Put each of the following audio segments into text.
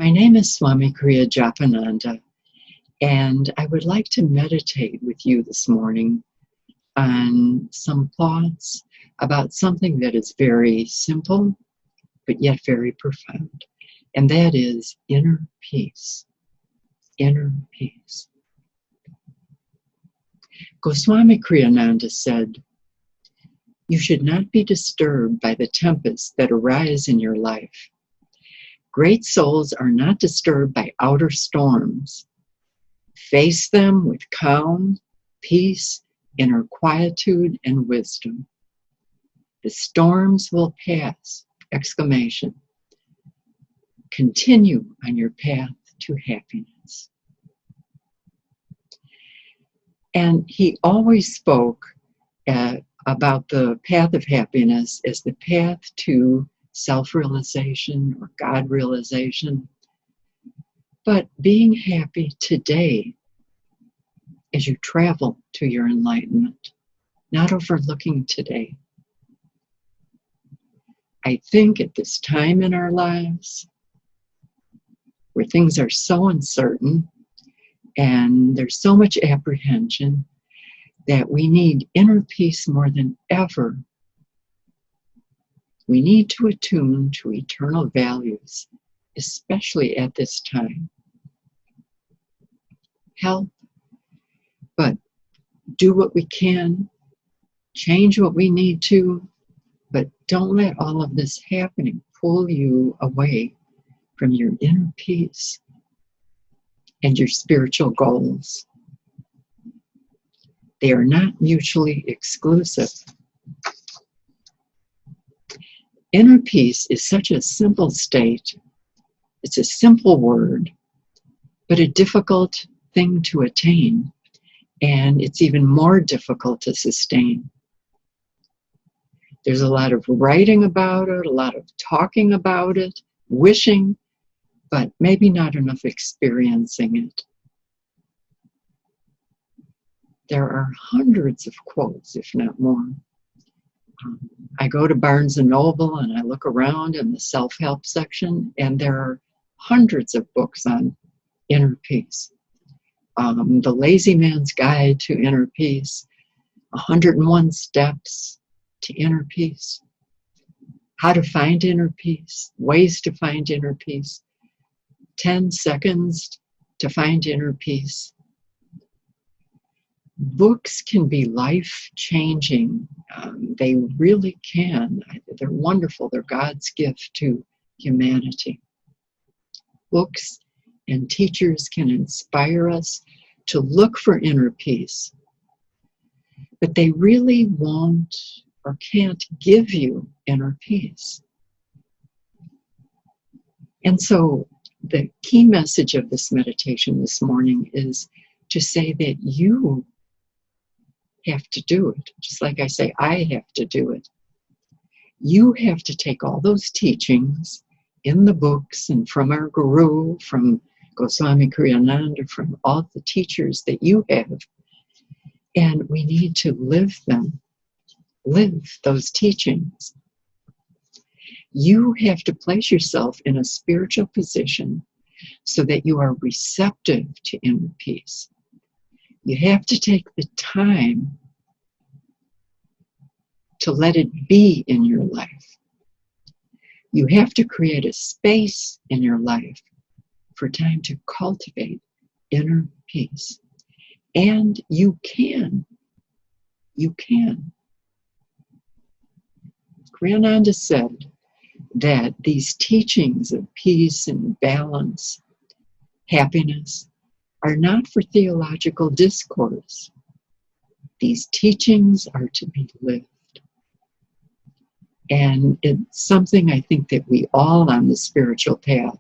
My name is Swami Kriya Japananda, and I would like to meditate with you this morning on some thoughts about something that is very simple, but yet very profound, and that is inner peace. Inner peace. Goswami Kriyananda said, "You should not be disturbed by the tempests that arise in your life. Great souls are not disturbed by outer storms. Face them with calm, peace, inner quietude, and wisdom. The storms will pass!" Exclamation. Continue on your path to happiness. And he always spoke about the path of happiness as the path to self-realization or God realization. But being happy today as you travel to your enlightenment, not overlooking today. I think at this time in our lives, where things are so uncertain and there's so much apprehension, that we need inner peace more than ever. We need to attune to eternal values, especially at this time. Help, but do what we can, change what we need to, but don't let all of this happening pull you away from your inner peace and your spiritual goals. They are not mutually exclusive. Inner peace is such a simple state. It's a simple word, but a difficult thing to attain, and it's even more difficult to sustain. There's a lot of writing about it, a lot of talking about it, wishing, but maybe not enough experiencing it. There are hundreds of quotes, if not more. I go to Barnes & Noble and I look around in the self-help section, and there are hundreds of books on inner peace. The Lazy Man's Guide to Inner Peace, 101 Steps to Inner Peace, How to Find Inner Peace, Ways to Find Inner Peace, 10 Seconds to Find Inner Peace. Books can be life-changing. They really can. They're wonderful. They're God's gift to humanity. Books and teachers can inspire us to look for inner peace, but they really won't or can't give you inner peace. And so the key message of this meditation this morning is to say that you have to do it. Just like I say, I have to do it. You have to take all those teachings in the books and from our guru, from Goswami Kriyananda, from all the teachers that you have, and we need to live them. Live those teachings. You have to place yourself in a spiritual position so that you are receptive to inner peace. You have to take the time to let it be in your life. You have to create a space in your life for time to cultivate inner peace. And you can. You can. Kriyananda said that these teachings of peace and balance, happiness, are not for theological discourse. These teachings are to be lived. And it's something I think that we all on the spiritual path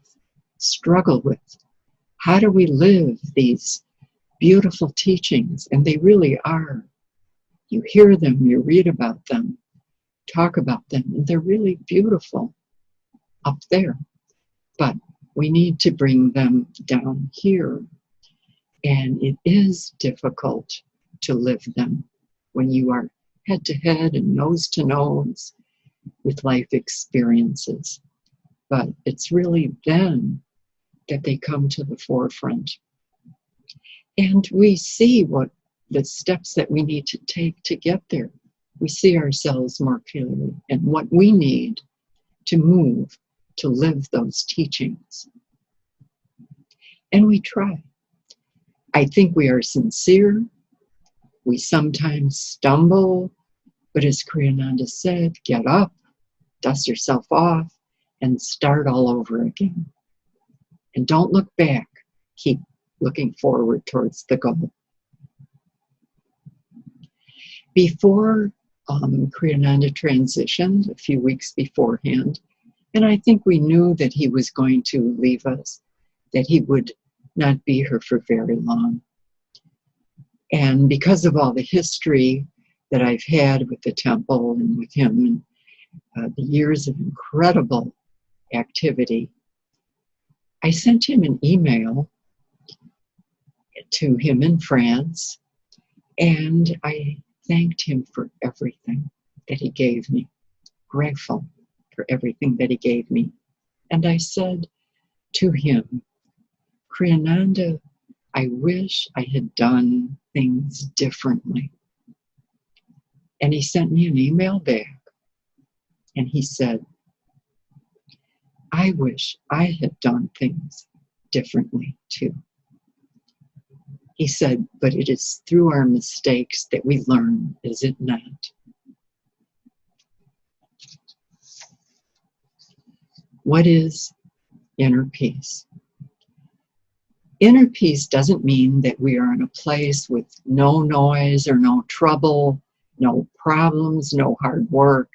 struggle with. How do we live these beautiful teachings? And they really are. You hear them, you read about them, talk about them, and they're really beautiful up there. But we need to bring them down here. And it is difficult to live them when you are head to head and nose to nose with life experiences. But it's really then that they come to the forefront. And we see what the steps that we need to take to get there. We see ourselves more clearly and what we need to move to live those teachings. And we try. I think we are sincere. We sometimes stumble, but as Kriyananda said, get up, dust yourself off, and start all over again. And don't look back. Keep looking forward towards the goal. Before Kriyananda transitioned, a few weeks beforehand, and I think we knew that he was going to leave us, that he would not be here for very long. And because of all the history that I've had with the temple and with him, and the years of incredible activity, I sent him an email to him in France, and I thanked him for everything that he gave me, grateful for everything that he gave me. And I said to him, Kriyananda, I wish I had done things differently. And he sent me an email back, and he said, I wish I had done things differently too. He said, but it is through our mistakes that we learn, is it not? What is inner peace? Inner peace doesn't mean that we are in a place with no noise or no trouble, no problems, no hard work.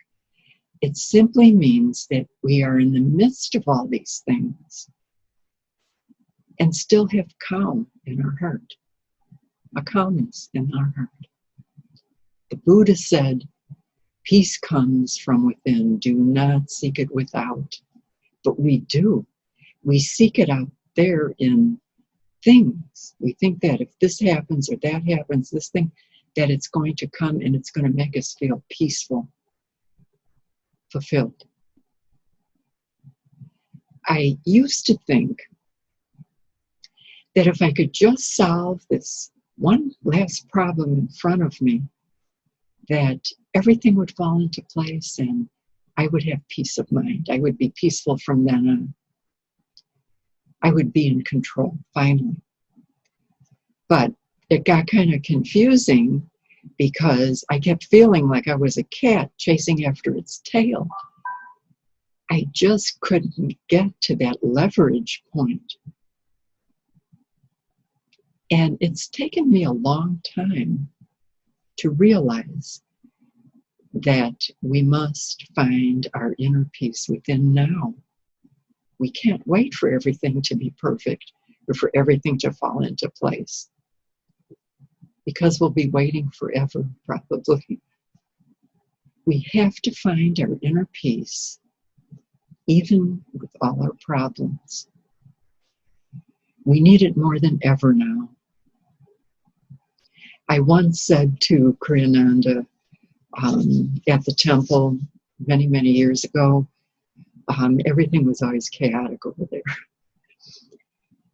It simply means that we are in the midst of all these things and still have calm in our heart, a calmness in our heart. The Buddha said, peace comes from within, do not seek it without. But we do. We seek it out there in things. We think that if this happens or that happens, this thing, that it's going to come and it's going to make us feel peaceful, fulfilled. I used to think that if I could just solve this one last problem in front of me, that everything would fall into place and I would have peace of mind. I would be peaceful from then on. I would be in control, finally. But it got kind of confusing because I kept feeling like I was a cat chasing after its tail. I just couldn't get to that leverage point. And it's taken me a long time to realize that we must find our inner peace within now. We can't wait for everything to be perfect or for everything to fall into place, because we'll be waiting forever, probably. We have to find our inner peace, even with all our problems. We need it more than ever now. I once said to Kriyananda at the temple many, many years ago, everything was always chaotic over there.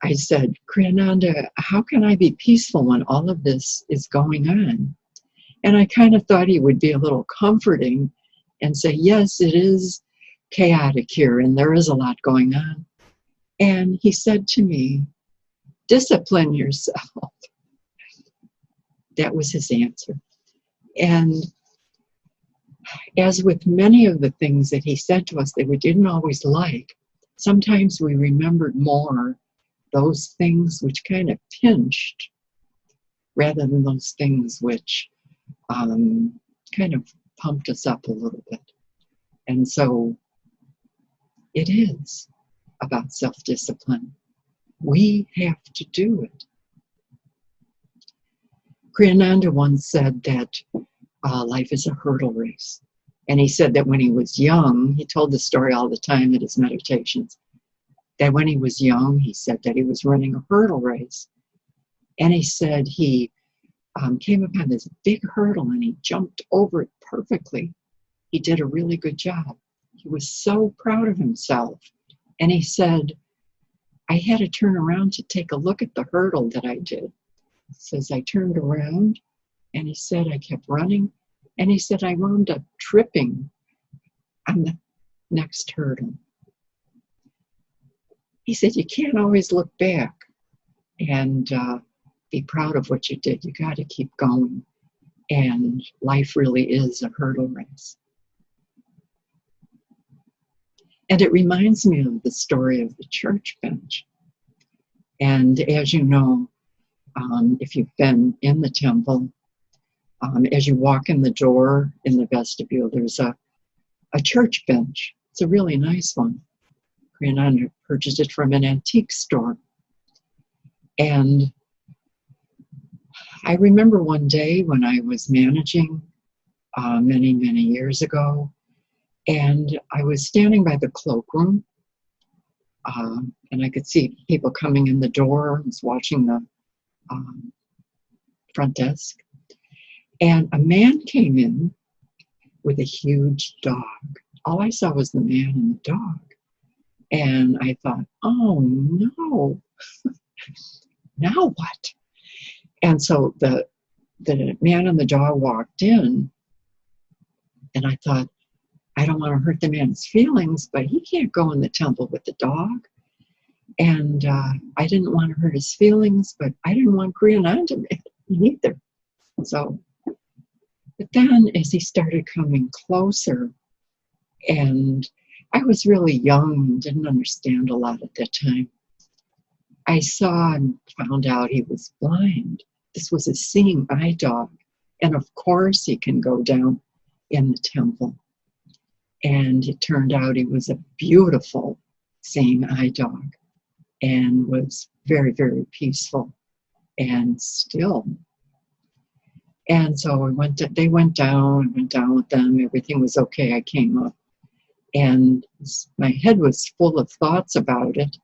I said, Kriyananda, how can I be peaceful when all of this is going on? And I kind of thought he would be a little comforting and say, yes, it is chaotic here and there is a lot going on. And he said to me, discipline yourself. That was his answer. And as with many of the things that he said to us that we didn't always like, sometimes we remembered more those things which kind of pinched rather than those things which kind of pumped us up a little bit. And so it is about self-discipline. We have to do it. Kriyananda once said that life is a hurdle race. And he said that when he was young, he told the story all the time at his meditations, that when he was young, he said that he was running a hurdle race. And he said he came upon this big hurdle and he jumped over it perfectly. He did a really good job. He was so proud of himself. And he said, I had to turn around to take a look at the hurdle that I did. He says, I turned around and he said, I kept running. And he said, I wound up tripping on the next hurdle. He said, you can't always look back and be proud of what you did. You got to keep going. And life really is a hurdle race. And it reminds me of the story of the church bench. And as you know, if you've been in the temple, as you walk in the door in the vestibule, there's a church bench. It's a really nice one. Kriyananda purchased it from an antique store. And I remember one day when I was managing many, many years ago, and I was standing by the cloakroom, and I could see people coming in the door. I was watching the front desk. And a man came in with a huge dog. All I saw was the man and the dog. And I thought, oh no, now what? And so the man and the dog walked in, and I thought, I don't want to hurt the man's feelings, but he can't go in the temple with the dog. And I didn't want to hurt his feelings, but I didn't want Kriyananda either. So, but then as he started coming closer, and I was really young and didn't understand a lot at that time, I saw and found out he was blind. This was a seeing eye dog. And of course he can go down in the temple. And it turned out he was a beautiful seeing eye dog and was very, very peaceful and still. And so they went down with them. Everything was okay. I came up and my head was full of thoughts about it.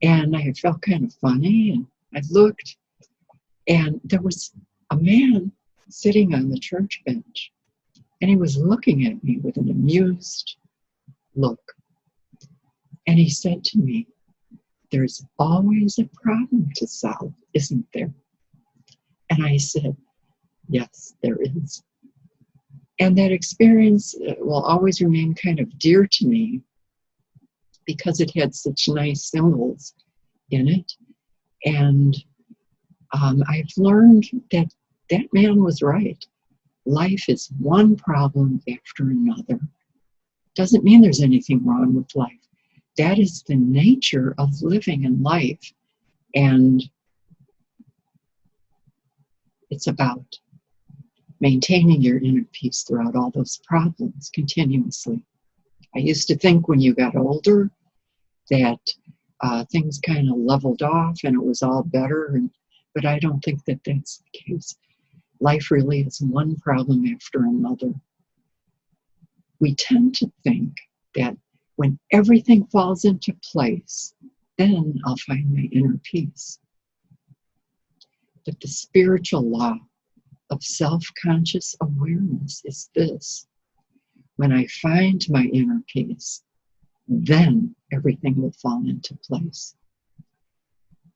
And I felt kind of funny, and I looked, and there was a man sitting on the church bench, and he was looking at me with an amused look. And he said to me, there's always a problem to solve, isn't there? And I said, yes, there is. And that experience will always remain kind of dear to me because it had such nice symbols in it. And I've learned that that man was right. Life is one problem after another. Doesn't mean there's anything wrong with life. That is the nature of living in life. And it's about maintaining your inner peace throughout all those problems continuously. I used to think when you got older that things kind of leveled off and it was all better, but I don't think that that's the case. Life really is one problem after another. We tend to think that when everything falls into place, then I'll find my inner peace. But the spiritual law of self-conscious awareness is this: when I find my inner peace, then everything will fall into place.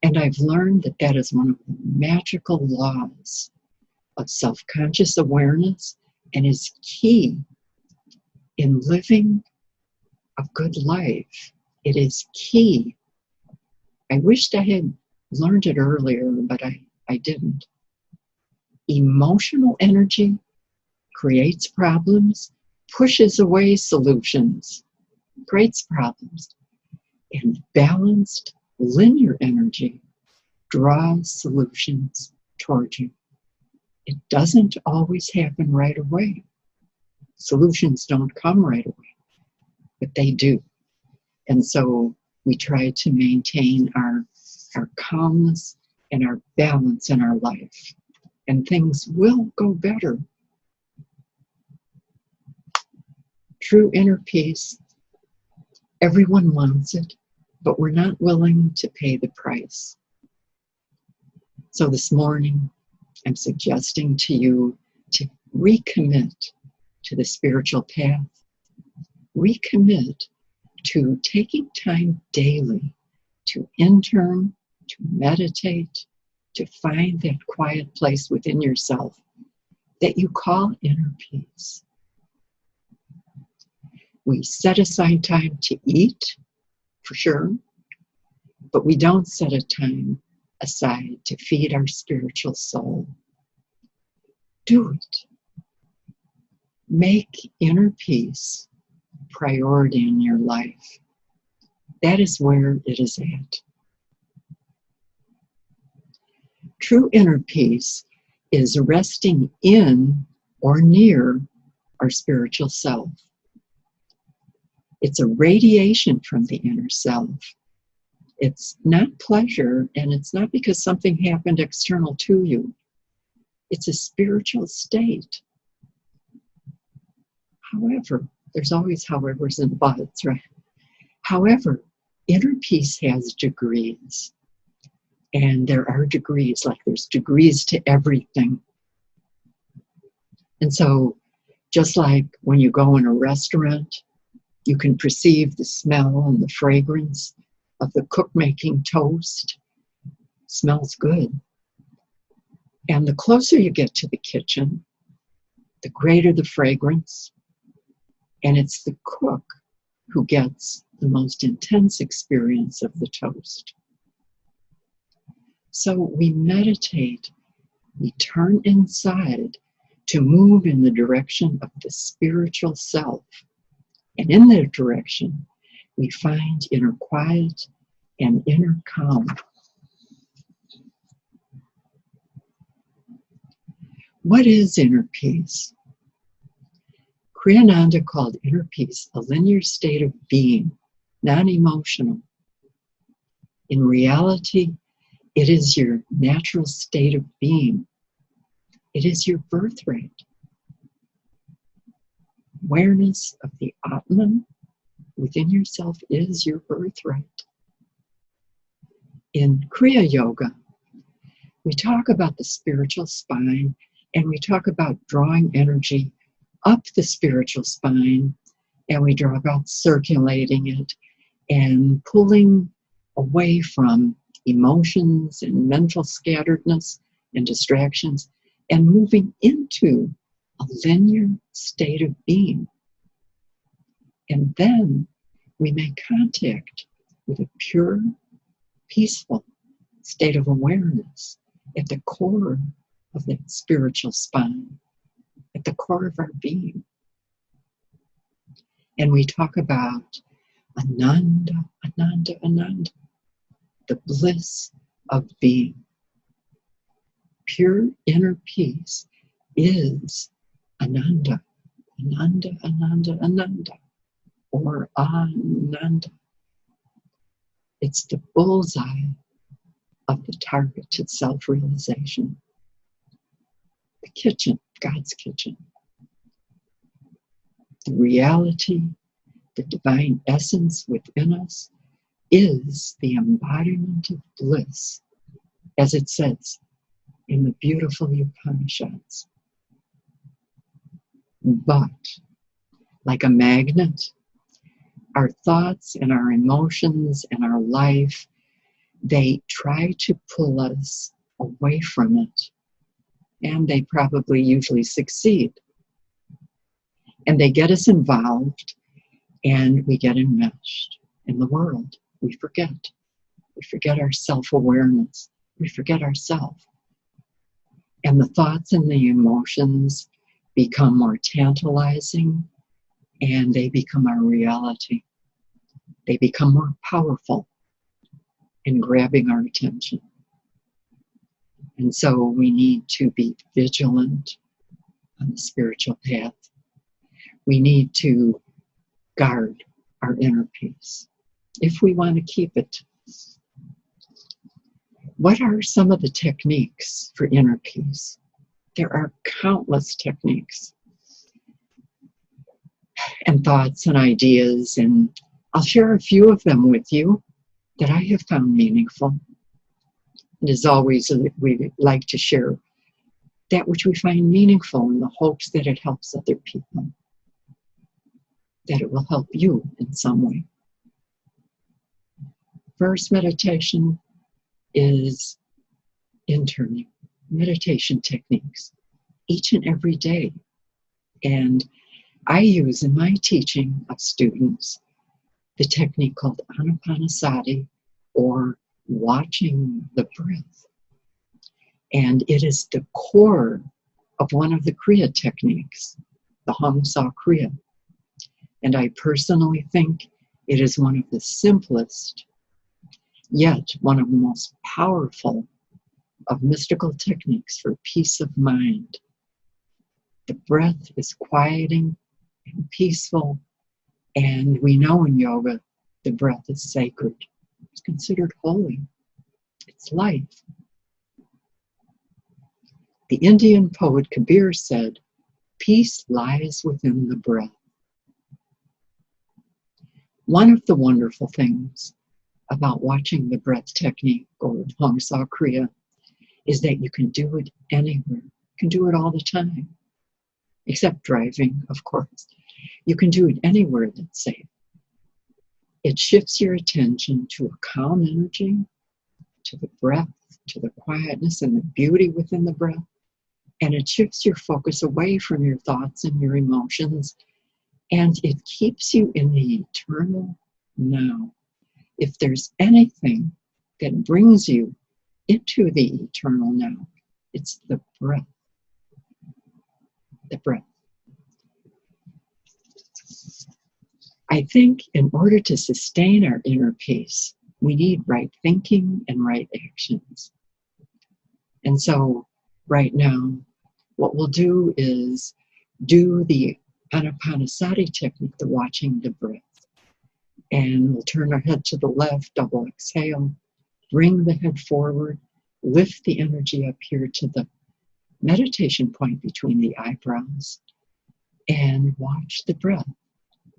And I've learned that that is one of the magical laws of self-conscious awareness and is key in living a good life. It is key. I wished I had learned it earlier, but I didn't. Emotional energy creates problems, pushes away solutions, creates problems. And balanced, linear energy draws solutions toward you. It doesn't always happen right away. Solutions don't come right away. but they do. And so we try to maintain our calmness and our balance in our life, and things will go better. True inner peace, everyone wants it, but we're not willing to pay the price. So this morning, I'm suggesting to you to recommit to the spiritual path, recommit to taking time daily to intern, to meditate, to find that quiet place within yourself that you call inner peace. We set aside time to eat, for sure, but we don't set a time aside to feed our spiritual soul. Do it. Make inner peace a priority in your life. That is where it is at. True inner peace is resting in or near our spiritual self. It's a radiation from the inner self. It's not pleasure, and it's not because something happened external to you. It's a spiritual state. However, there's always howevers and buts, right? However, inner peace has degrees. And there are degrees, like there's degrees to everything. And so, just like when you go in a restaurant, you can perceive the smell and the fragrance of the cook making toast. It smells good. And the closer you get to the kitchen, the greater the fragrance. And it's the cook who gets the most intense experience of the toast. So we meditate, we turn inside to move in the direction of the spiritual self. And in that direction, we find inner quiet and inner calm. What is inner peace? Kriyananda called inner peace a linear state of being, non-emotional. In reality, it is your natural state of being. It is your birthright. Awareness of the Atman within yourself is your birthright. In Kriya Yoga, we talk about the spiritual spine, and we talk about drawing energy up the spiritual spine, and we talk about circulating it and pulling away from emotions and mental scatteredness and distractions, and moving into a linear state of being. And then we make contact with a pure, peaceful state of awareness at the core of that spiritual spine, at the core of our being. And we talk about Ananda, Ananda, Ananda, the bliss of being. Pure inner peace is Ananda, Ananda, Ananda, Ananda, or Ananda. It's the bullseye of the targeted self-realization. The kitchen, God's kitchen. The reality, the divine essence within us is the embodiment of bliss, as it says in the beautiful Upanishads. But, like a magnet, our thoughts and our emotions and our life, they try to pull us away from it. And they probably usually succeed. And they get us involved, and we get enmeshed in the world. We forget. We forget our self-awareness. We forget ourselves. And the thoughts and the emotions become more tantalizing, and they become our reality. They become more powerful in grabbing our attention. And so we need to be vigilant on the spiritual path. We need to guard our inner peace, if we want to keep it. What are some of the techniques for inner peace? There are countless techniques and thoughts and ideas, and I'll share a few of them with you that I have found meaningful. And as always, we like to share that which we find meaningful in the hopes that it helps other people, that it will help you in some way. First meditation is internal meditation techniques each and every day. And I use in my teaching of students the technique called anapanasati, or watching the breath. And it is the core of one of the Kriya techniques, the Hamsa Kriya. And I personally think it is one of the simplest, yet one of the most powerful of mystical techniques for peace of mind. The breath is quieting and peaceful, and we know in yoga the breath is sacred. It's considered holy. It's life. The Indian poet Kabir said, "Peace lies within the breath." One of the wonderful things about watching the breath technique, or Hamsa Kriya, is that you can do it anywhere. You can do it all the time, except driving, of course. You can do it anywhere that's safe. It shifts your attention to a calm energy, to the breath, to the quietness and the beauty within the breath, and it shifts your focus away from your thoughts and your emotions, and it keeps you in the eternal now. If there's anything that brings you into the eternal now, it's the breath. The breath. I think in order to sustain our inner peace, we need right thinking and right actions. And so right now, what we'll do is do the anapanasati technique, the watching the breath. And we'll turn our head to the left, double exhale, bring the head forward, lift the energy up here to the meditation point between the eyebrows, and watch the breath.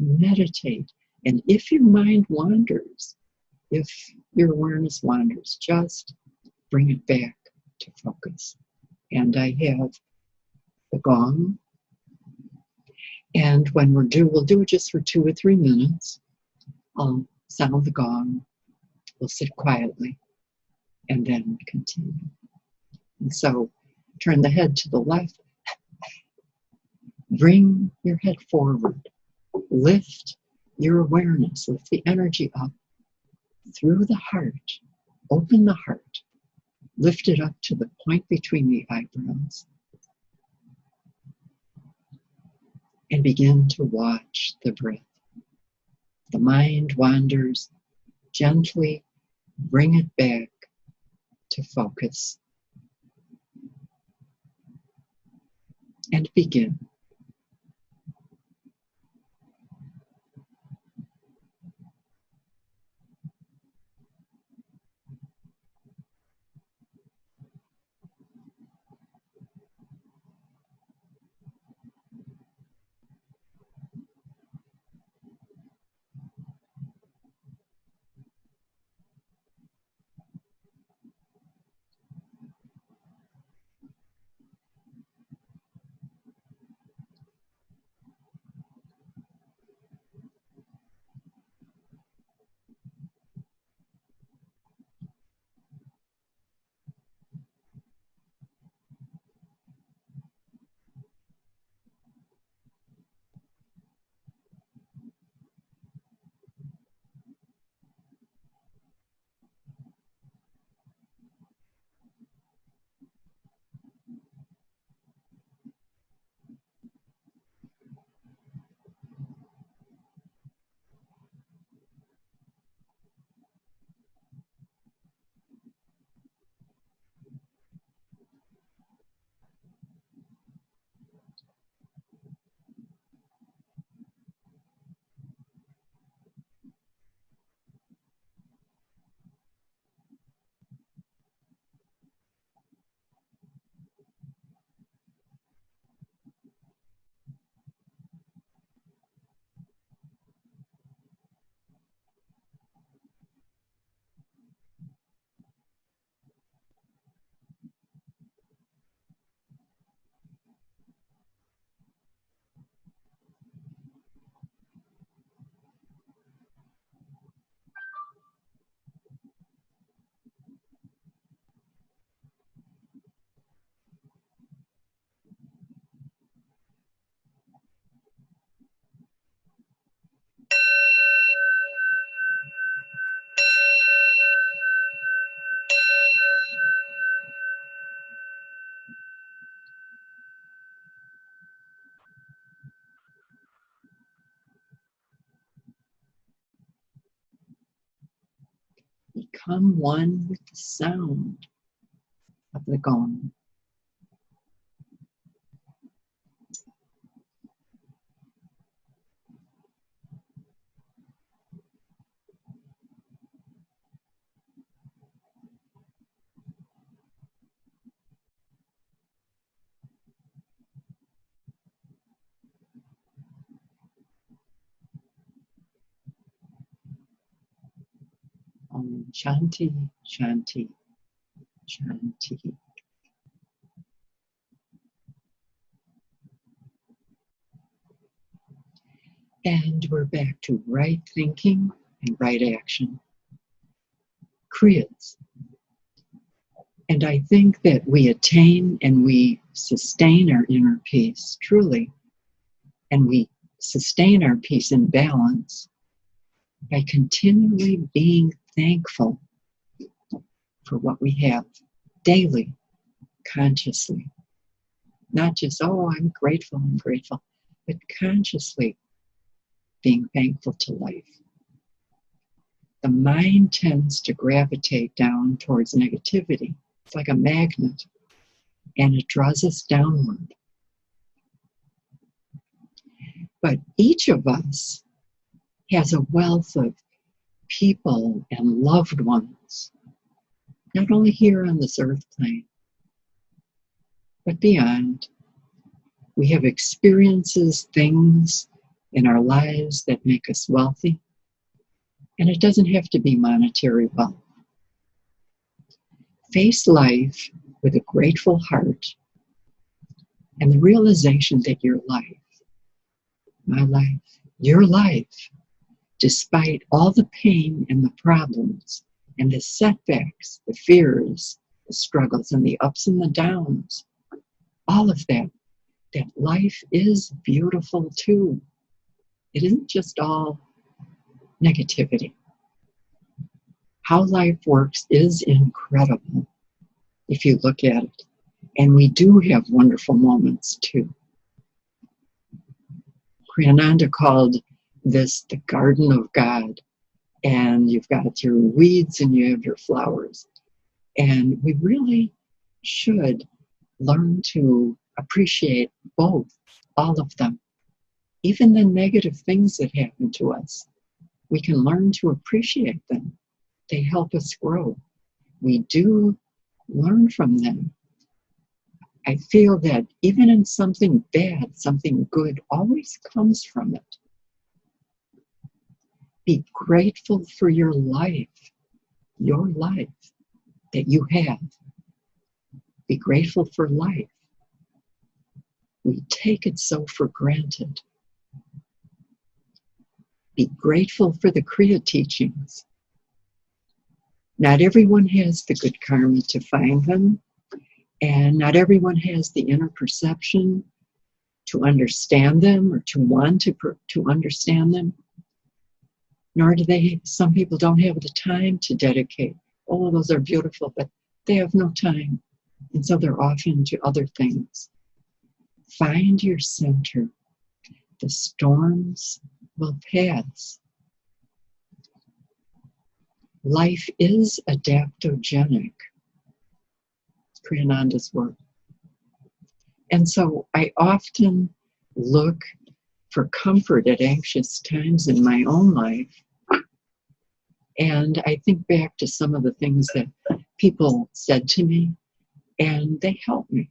Meditate. And if your mind wanders, if your awareness wanders, just bring it back to focus. And I have the gong. And when we'll do it just for 2 or 3 minutes. I'll sound the gong. We'll sit quietly and then continue. And so turn the head to the left. Bring your head forward. Lift your awareness, lift the energy up through the heart. Open the heart. Lift it up to the point between the eyebrows. And begin to watch the breath. The mind wanders, gently bring it back to focus. And begin. become one with the sound of the gong. Om Shanti, Shanti, Shanti. And we're back to right thinking and right action. Kriyas. And I think that we attain and we sustain our inner peace, truly. And we sustain our peace and balance by continually being thankful for what we have daily, consciously. Not just, oh, I'm grateful, but consciously being thankful to life. The mind tends to gravitate down towards negativity. It's like a magnet, and it draws us downward. But each of us has a wealth of people and loved ones, not only here on this earth plane, but beyond. We have experiences, things in our lives that make us wealthy, and it doesn't have to be monetary wealth. Face life with a grateful heart and the realization that your life, my life, your life, despite all the pain and the problems and the setbacks, the fears, the struggles and the ups and the downs, all of that life is beautiful too. It isn't just all negativity. How life works is incredible if you look at it. And we do have wonderful moments too. Kriyananda called this the garden of God. And you've got your weeds and you have your flowers. And we really should learn to appreciate both, all of them. Even the negative things that happen to us, we can learn to appreciate them. They help us grow. We do learn from them. I feel that even in something bad, something good always comes from it. Be grateful for your life that you have. Be grateful for life. We take it so for granted. Be grateful for the Kriya teachings. Not everyone has the good karma to find them, and not everyone has the inner perception to understand them or to want to understand them. Nor do some people don't have the time to dedicate. Oh, those are beautiful, but they have no time. And so they're off into other things. Find your center. The storms will pass. Life is adaptogenic. Kriyananda's work. And so I often look for comfort at anxious times in my own life. And I think back to some of the things that people said to me, and they helped me.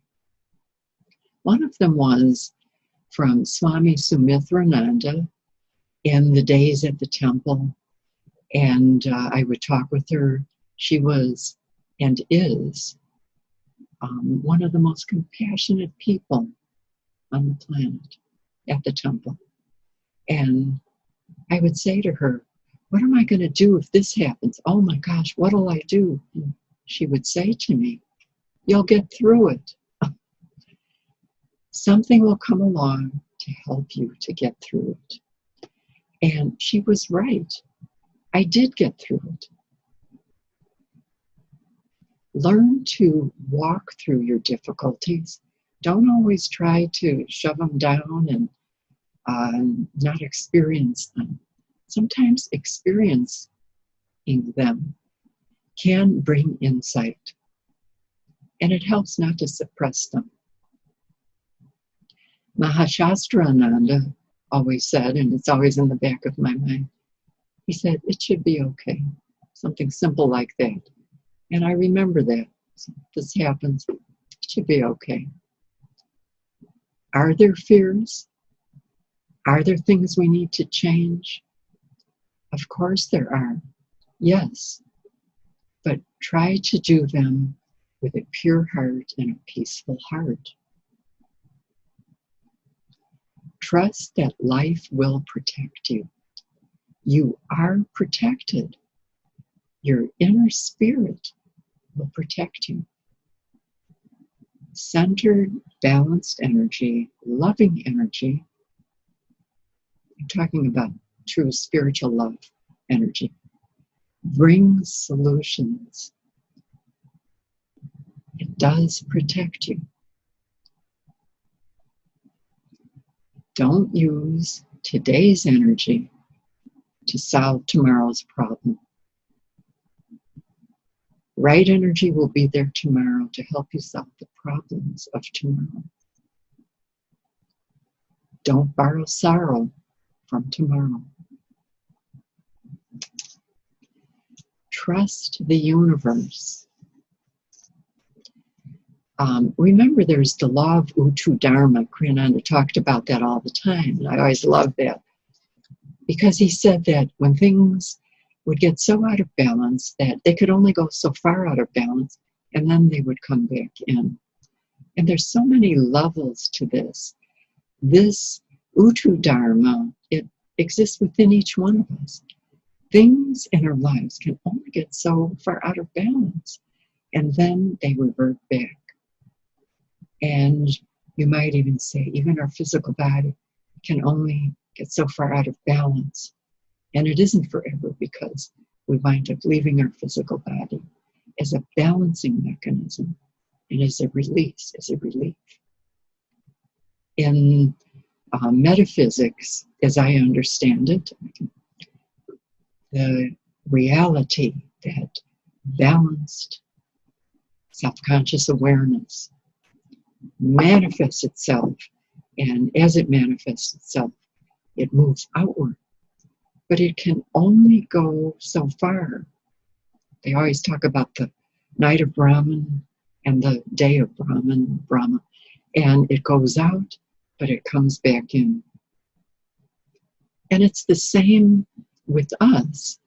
One of them was from Swami Japananda in the days at the temple. And I would talk with her. She was and is one of the most compassionate people on the planet at the temple. And I would say to her, what am I going to do if this happens? Oh my gosh, what'll I do? And she would say to me, you'll get through it. Something will come along to help you to get through it. And she was right. I did get through it. Learn to walk through your difficulties. Don't always try to shove them down and not experience them. Sometimes experiencing them can bring insight. And it helps not to suppress them. Mahashastrananda always said, and it's always in the back of my mind, he said, it should be okay. Something simple like that. And I remember that. So if this happens, it should be okay. Are there fears? Are there things we need to change? Of course there are. Yes. But try to do them with a pure heart and a peaceful heart. Trust that life will protect you. You are protected. Your inner spirit will protect you. Centered, balanced energy, loving energy. I'm talking about true spiritual love energy. Brings solutions. It does protect you. Don't use today's energy to solve tomorrow's problem. Right energy will be there tomorrow to help you solve the problems of tomorrow. Don't borrow sorrow from tomorrow. Trust the universe. Remember, there's the law of Utu Dharma. Kriyananda talked about that all the time, and I always loved that. Because he said that when things would get so out of balance that they could only go so far out of balance, and then they would come back in. And there's so many levels to this. This Utu Dharma, it exists within each one of us. Things in our lives can only get so far out of balance, and then they revert back. And you might even say, even our physical body can only get so far out of balance. And it isn't forever, because we wind up leaving our physical body as a balancing mechanism and as a release, as a relief. In metaphysics, as I understand it, the reality that balanced self-conscious awareness manifests itself, and as it manifests itself, it moves outward. But it can only go so far. They always talk about the night of Brahman and the day of Brahma, and it goes out, but it comes back in. And it's the same with us.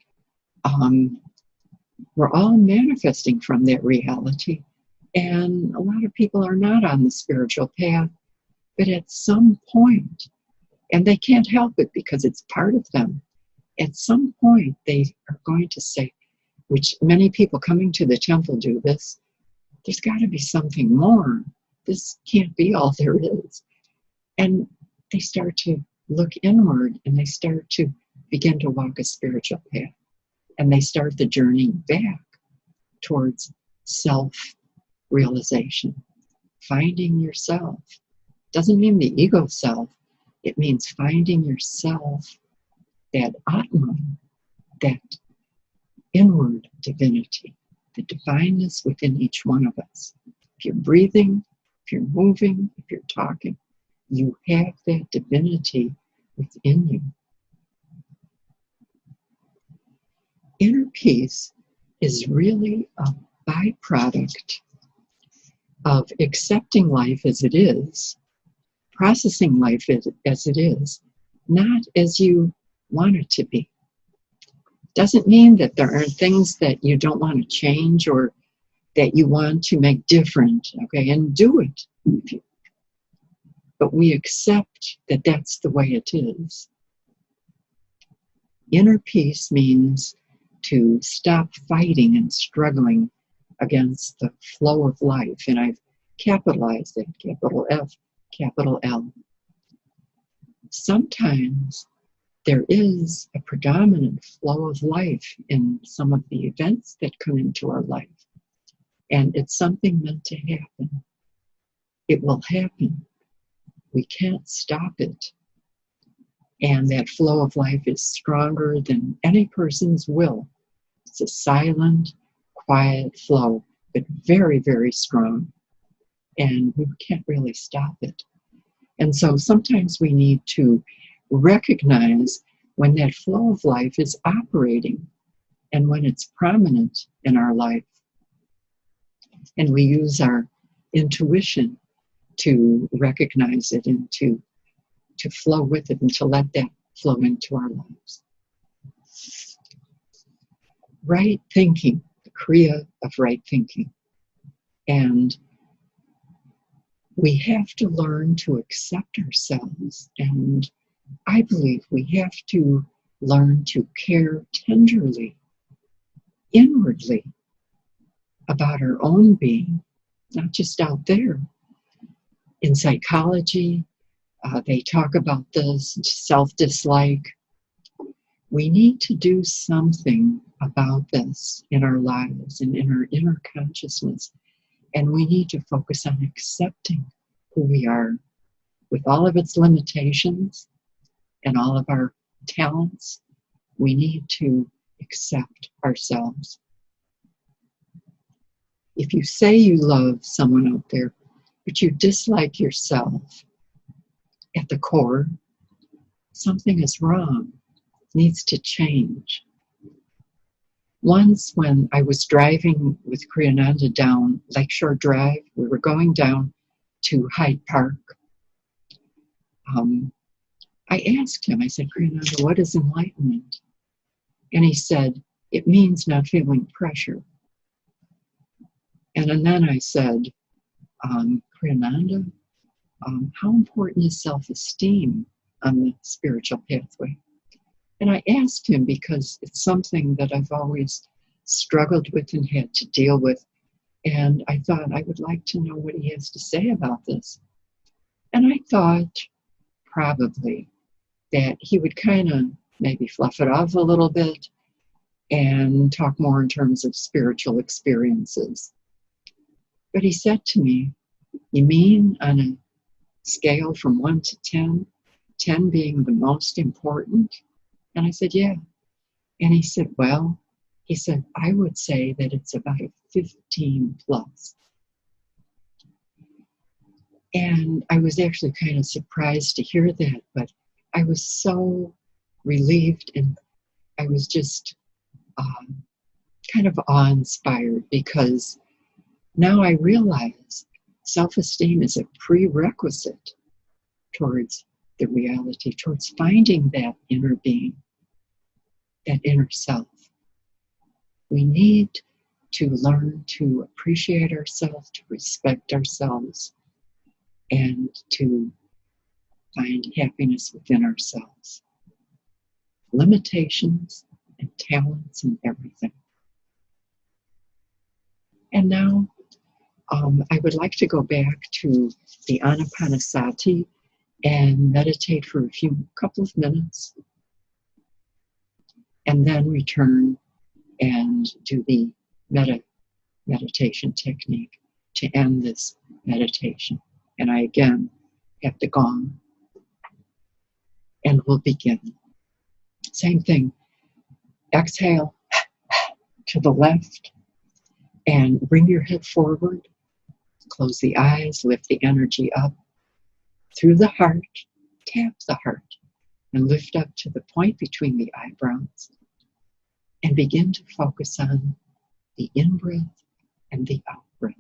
We're all manifesting from that reality, and a lot of people are not on the spiritual path, but at some point, and they can't help it because it's part of them, at some point they are going to say, which many people coming to the temple do this, there's got to be something more. This can't be all there is. And they start to look inward, and they start to begin to walk a spiritual path. And they start the journey back towards self-realization. Finding yourself. Doesn't mean the ego self. It means finding yourself, that Atman, that inward divinity, the divineness within each one of us. If you're breathing, if you're moving, if you're talking, you have that divinity within you. Inner peace is really a byproduct of accepting life as it is, processing life as it is, not as you want it to be. Doesn't mean that there aren't things that you don't want to change or that you want to make different, okay, and do it. But we accept that that's the way it is. Inner peace means to stop fighting and struggling against the flow of life. And I've capitalized it, capital F, capital L. Sometimes there is a predominant flow of life in some of the events that come into our life. And it's something meant to happen. It will happen. We can't stop it. And that flow of life is stronger than any person's will. It's a silent, quiet flow, but very, very strong. And we can't really stop it. And so sometimes we need to recognize when that flow of life is operating and when it's prominent in our life. And we use our intuition to recognize it and to flow with it and to let that flow into our lives. Right thinking, the Kriya of right thinking. And we have to learn to accept ourselves, and I believe we have to learn to care tenderly, inwardly, about our own being, not just out there. In psychology, they talk about this self-dislike. We need to do something about this in our lives and in our inner consciousness. And we need to focus on accepting who we are with all of its limitations and all of our talents. We need to accept ourselves. If you say you love someone out there, but you dislike yourself, at the core, something is wrong. It needs to change. Once when I was driving with Kriyananda down Lakeshore Drive, we were going down to Hyde Park. I asked him, I said, Kriyananda, what is enlightenment? And he said, it means not feeling pressure. And then I said, Kriyananda, how important is self-esteem on the spiritual pathway? And I asked him because it's something that I've always struggled with and had to deal with. And I thought I would like to know what he has to say about this. And I thought probably that he would kind of maybe fluff it off a little bit and talk more in terms of spiritual experiences. But he said to me, you mean on a scale from 1 to 10, 10 being the most important? And I said, yeah. And he said, well, he said, I would say that it's about a 15 plus. And I was actually kind of surprised to hear that, but I was so relieved, and I was just kind of awe-inspired, because now I realize self-esteem is a prerequisite towards the reality, towards finding that inner being, that inner self. We need to learn to appreciate ourselves, to respect ourselves, and to find happiness within ourselves. Limitations and talents and everything. And now I would like to go back to the Anapanasati and meditate for a couple of minutes, and then return and do the meditation technique to end this meditation. And I again have the gong, and we'll begin. Same thing. Exhale to the left and bring your head forward. Close the eyes, lift the energy up through the heart, tap the heart, and lift up to the point between the eyebrows, and begin to focus on the in-breath and the out-breath.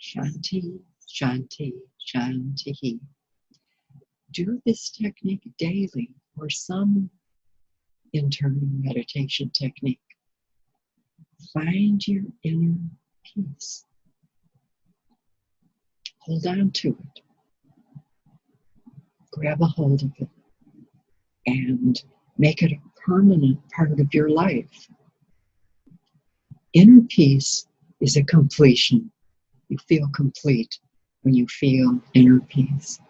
Shanti, Shanti, Shanti. Do this technique daily or some internal meditation technique. Find your inner peace. Hold on to it. Grab a hold of it and make it a permanent part of your life. Inner peace is a completion. You feel complete when you feel inner peace.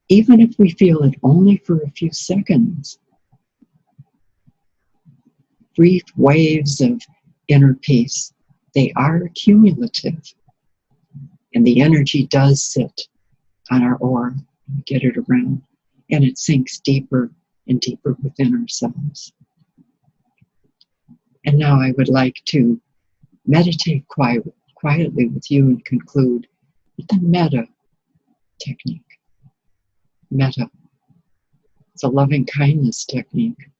Even if we feel it only for a few seconds, brief waves of inner peace, they are cumulative. And the energy does sit on our aura. We get it around, and it sinks deeper and deeper within ourselves. And now I would like to meditate quietly with you and conclude with the metta technique. Metta. It's a loving kindness technique.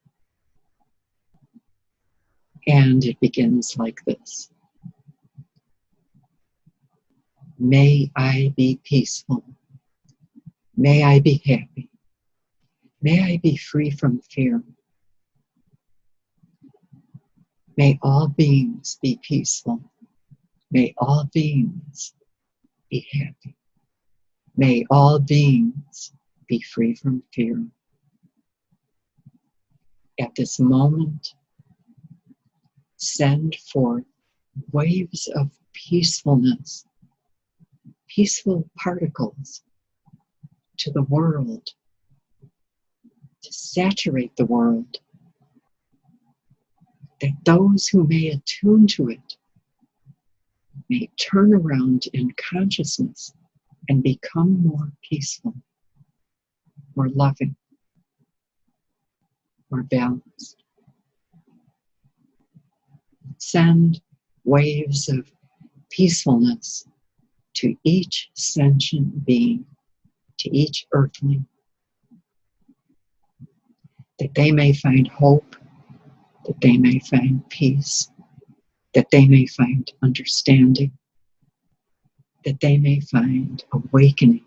And it begins like this. May I be peaceful. May I be happy. May I be free from fear. May all beings be peaceful. May all beings be happy. May all beings be free from fear. At this moment, send forth waves of peacefulness, peaceful particles to the world, to saturate the world, that those who may attune to it may turn around in consciousness and become more peaceful, more loving, more balanced. Send waves of peacefulness to each sentient being, to each earthling, that they may find hope, that they may find peace, that they may find understanding, that they may find awakening.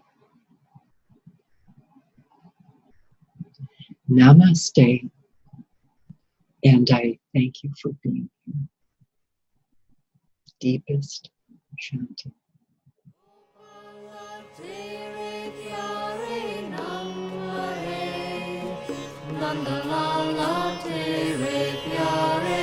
Namaste, and I thank you for being here. Deepest Shanti. Nandalala Tere Pyare